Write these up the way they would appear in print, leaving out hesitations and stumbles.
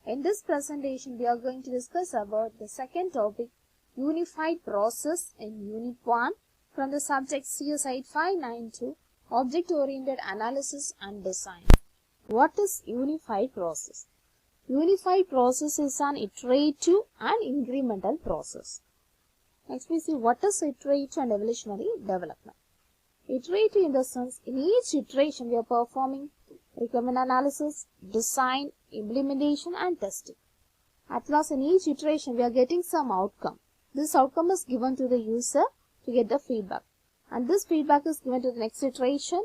In this presentation, we are going to discuss about the second topic, Unified Process in Unit 1 from the subject CS-8592, Object-Oriented Analysis and Design. What is Unified Process? Unified process is an iterative and incremental process. Next we see what is iterative and evolutionary development. Iterative in the sense, in each iteration we are performing requirement analysis, design, implementation and testing. At last in each iteration we are getting some outcome. This outcome is given to the user to get the feedback. And this feedback is given to the next iteration,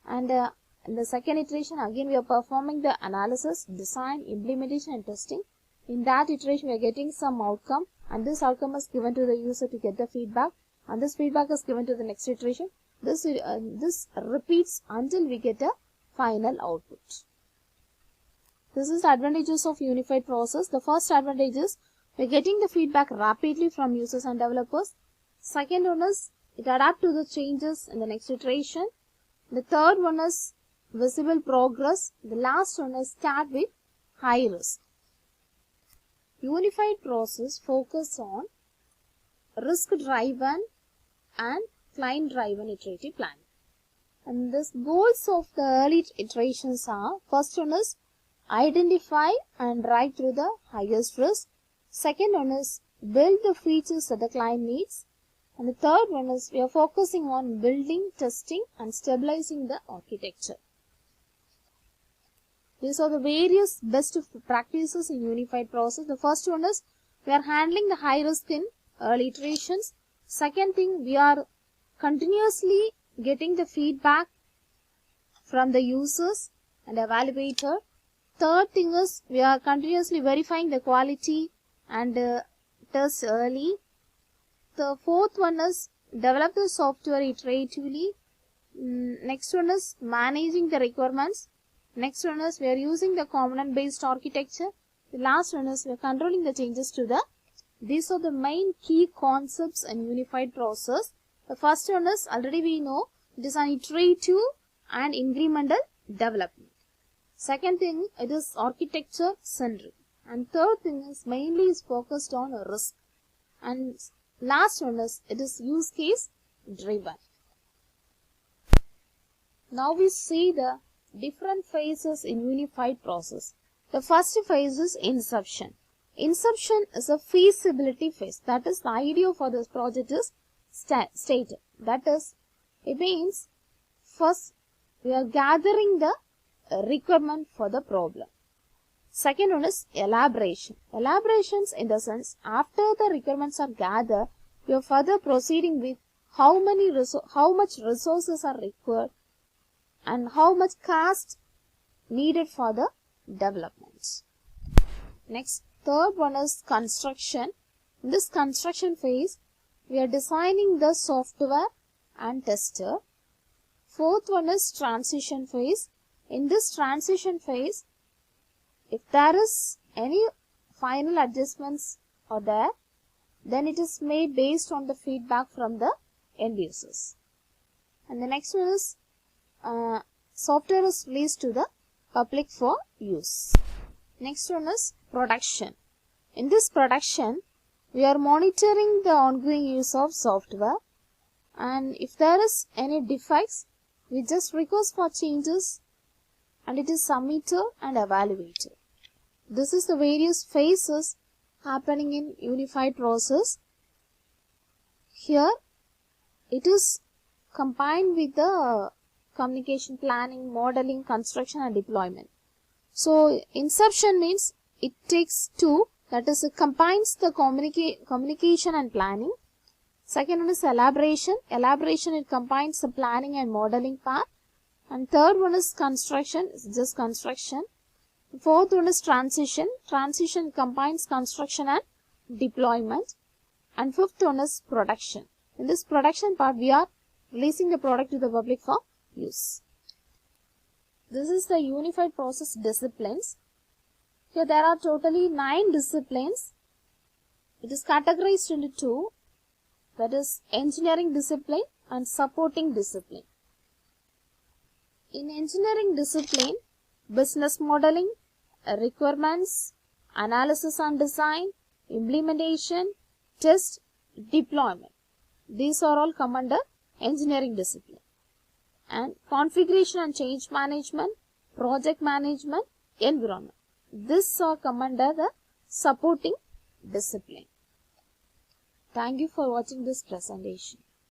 and in the second iteration again we are performing the analysis, design, implementation and testing. In that iteration we are getting some outcome, and this outcome is given to the user to get the feedback, and this feedback is given to the next iteration. This repeats until we get a final output. This is the advantages of unified process. The first advantage is we are getting the feedback rapidly from users and developers. Second one is it adapts to the changes in the next iteration. The third one is visible progress. The last one is start with high risk. Unified process focus on risk driven and client driven iterative planning. And the goals of the early iterations are, first one is identify and drive through the highest risk. Second one is build the features that the client needs. And the third one is we are focusing on building, testing and stabilizing the architecture. These are the various best practices in unified process. The first one is we are handling the high risk in early iterations. Second thing, we are continuously getting the feedback from the users and evaluator. Third thing is we are continuously verifying the quality and test early. The fourth one is develop the software iteratively. Next one is managing the requirements. Next one is we are using the component based architecture. The last one is we are controlling the changes to the. These are the main key concepts in unified process. The first one is already we know it is an iterative and incremental development. Second thing, it is architecture centric. And third thing is mainly is focused on risk. And last one is it is use case driven. Now we see the different phases in unified process. The first phase is inception. Inception is a feasibility phase. That is the idea for this project is stated. That is, it means first we are gathering the requirement for the problem. Second one is elaboration. Elaborations in the sense after the requirements are gathered, we are further proceeding with how much resources are required and how much cost needed for the development. Next, third one is construction. In this construction phase, we are designing the software and tester. Fourth one is transition phase. In this transition phase, if there is any final adjustments are there, then it is made based on the feedback from the end users. And the next one is software is released to the public for use. Next one is production. In this production, we are monitoring the ongoing use of software, and if there is any defects, we just request for changes and it is submitted and evaluated. This is the various phases happening in unified process. Here it is combined with the communication, planning, modeling, construction and deployment. So inception means it takes two, that is it combines the communication and planning. Second one is elaboration. Elaboration, it combines the planning and modeling part. And third one is construction, it's just construction. Fourth one is transition. Transition combines construction and deployment. And fifth one is production. In this production part, we are releasing the product to the public for use. This is the unified process disciplines. Here there are totally 9 disciplines. It is categorized into 2, that is engineering discipline and supporting discipline. In engineering discipline, business modeling, requirements, analysis and design, implementation, test, deployment. These are all come under engineering discipline. And configuration and change management, project management, environment. This are come under the supporting discipline. Thank you for watching this presentation.